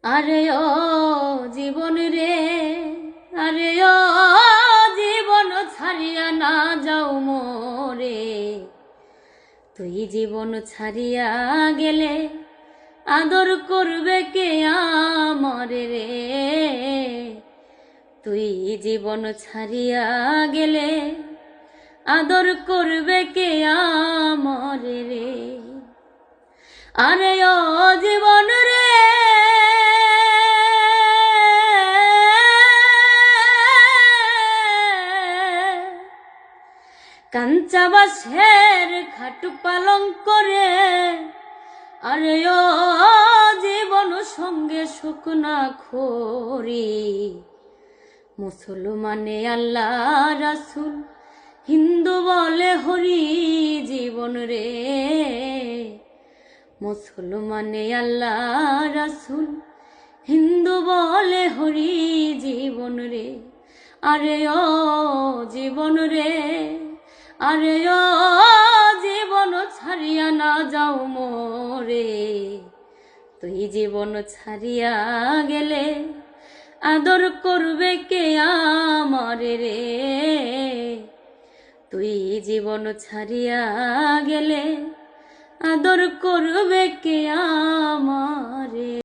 আরে ও জীবন রে, আরে ও জীবন ছাড়িয়া না যাও মোরে। তুই জীবন ছাড়িয়া গেলে আদর করবে কে আমারে রে। তুই জীবন ছাড়িয়া গেলে আদর করবে কে আমারে রে। আরে ও জীবন রে, কাঞ্চা বাঁশের খাটু পালং করে, আরে ও জীবন সঙ্গে শুকনা খড়ি। মুসলমানে আল্লাহ রাসূল, হিন্দু বলে হরি জীবন রে। মুসলমানে আল্লাহ রাসূল, হিন্দু বলে হরি জীবন রে। আরে ও জীবন রে, আরে ও জীবন ছাড়িয়া না যাও মোরে। তুই জীবন ছাড়িয়া গেলে আদর করবে কে আমারে রে। তুই জীবন ছাড়িয়া গেলে আদর করবে কে আমারে।